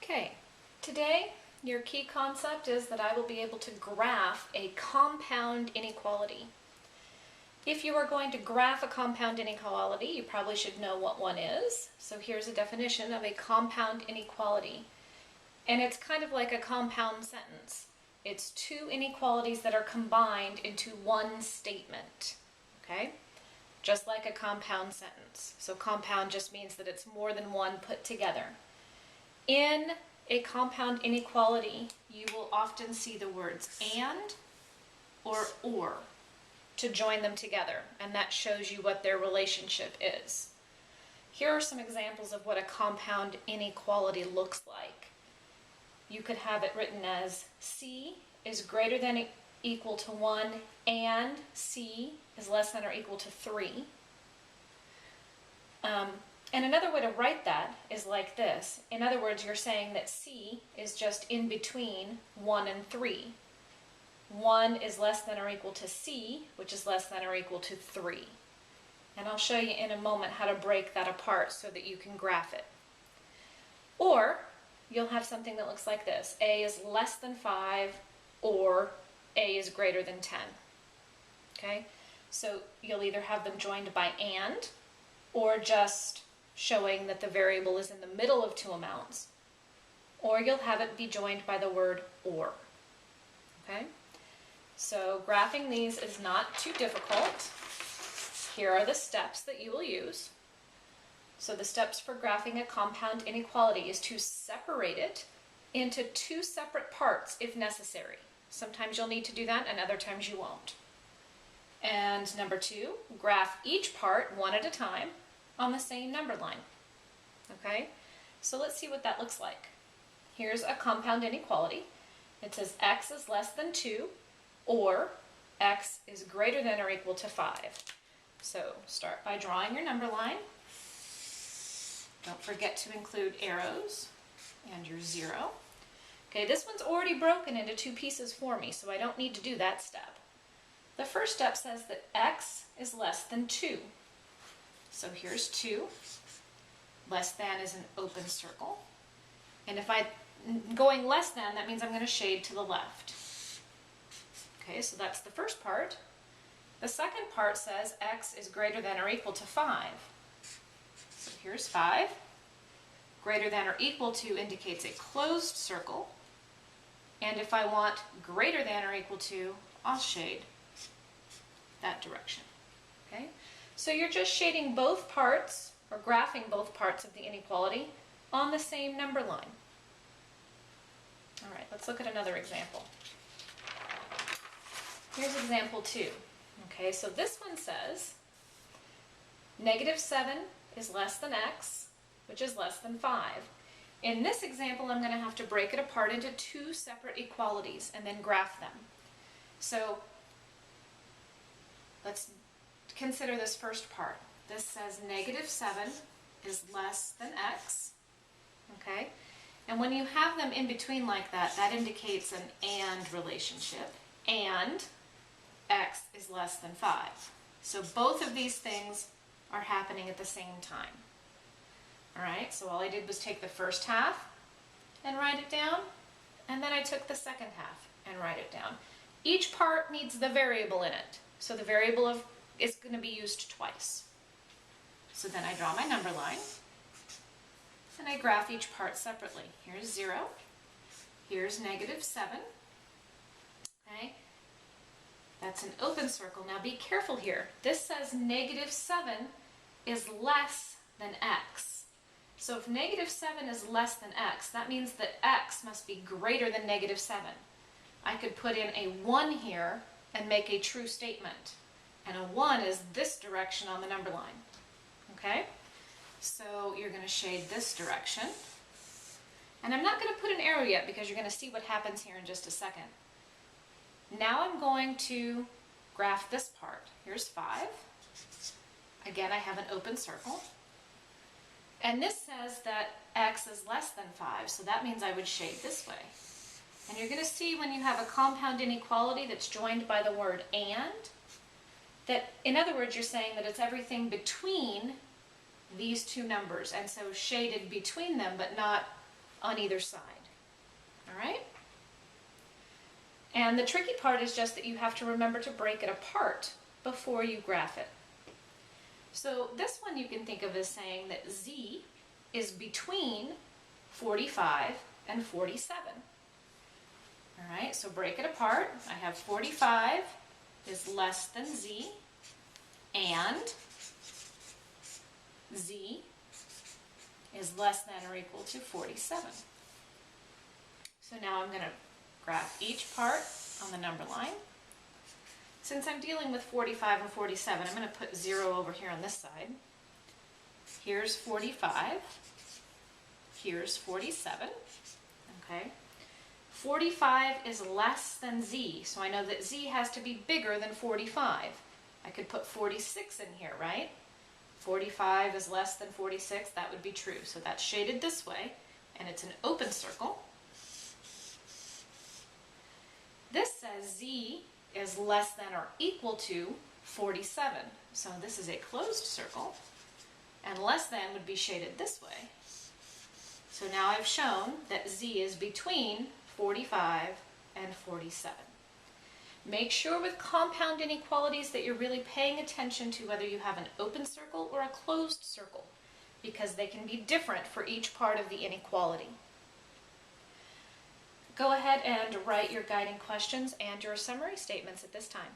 Okay, today your key concept is that I will be able to graph a compound inequality. If you are going to graph a compound inequality, you probably should know what one is. So here's a definition of a compound inequality. And it's kind of like a compound sentence. It's two inequalities that are combined into one statement, okay? Just like a compound sentence. So compound just means that it's more than one put together. In a compound inequality, you will often see the words and or to join them together, and that shows you what their relationship is. Here are some examples of what a compound inequality looks like. You could have it written as C is greater than or equal to 1 and C is less than or equal to 3. And another way to write that is like this. In other words, you're saying that C is just in between 1 and 3. 1 is less than or equal to C, which is less than or equal to 3. And I'll show you in a moment how to break that apart so that you can graph it. Or you'll have something that looks like this. A is less than 5 or A is greater than 10. Okay? So you'll either have them joined by and or just showing that the variable is in the middle of two amounts, or you'll have it be joined by the word or. Okay? So graphing these is not too difficult. Here are the steps that you will use. So the steps for graphing a compound inequality is to separate it into two separate parts if necessary. Sometimes you'll need to do that and other times you won't. And number 2, graph each part one at a time on the same number line. Okay, so let's see what that looks like. Here's a compound inequality. It says x is less than 2 or x is greater than or equal to 5. So start by drawing your number line. Don't forget to include arrows and your 0. Okay, this one's already broken into two pieces for me, so I don't need to do that step. The first step says that x is less than 2. So here's 2. Less than is an open circle. And if I'm going less than, that means I'm going to shade to the left. Okay, so that's the first part. The second part says x is greater than or equal to 5. So here's 5. Greater than or equal to indicates a closed circle. And if I want greater than or equal to, I'll shade that direction. Okay? So you're just shading both parts, or graphing both parts of the inequality on the same number line. All right, let's look at another example. Here's example 2. Okay, so this one says -7 is less than x, which is less than 5. In this example, I'm going to have to break it apart into two separate equalities and then graph them. So let's consider this first part. This says -7 is less than x, okay? And when you have them in between like that, that indicates an and relationship, and x is less than 5. So both of these things are happening at the same time. All right, so all I did was take the first half and write it down, and then I took the second half and write it down. Each part needs the variable in it, so the variable is going to be used twice. So then I draw my number line, and I graph each part separately. Here's 0, here's -7, okay? That's an open circle. Now be careful here. This says -7 is less than x. So if -7 is less than x, that means that x must be greater than -7. I could put in a 1 here and make a true statement. And a 1 is this direction on the number line. Okay? So you're going to shade this direction. And I'm not going to put an arrow yet because you're going to see what happens here in just a second. Now I'm going to graph this part. Here's 5. Again, I have an open circle. And this says that x is less than 5, so that means I would shade this way. And you're going to see when you have a compound inequality that's joined by the word and, that in other words you're saying that it's everything between these two numbers, and so shaded between them but not on either side. All right? And the tricky part is just that you have to remember to break it apart before you graph it. So this one you can think of as saying that z is between 45 and 47. All right, so break it apart. I have 45 is less than z, and z is less than or equal to 47. So now I'm going to graph each part on the number line. Since I'm dealing with 45 and 47, I'm going to put 0 over here on this side. Here's 45. Here's 47. Okay. 45 is less than z, so I know that z has to be bigger than 45. I could put 46 in here, right? 45 is less than 46, that would be true. So that's shaded this way, and it's an open circle. This says z is less than or equal to 47. So this is a closed circle, and less than would be shaded this way. So now I've shown that z is between 45 and 47. Make sure with compound inequalities that you're really paying attention to whether you have an open circle or a closed circle, because they can be different for each part of the inequality. Go ahead and write your guiding questions and your summary statements at this time.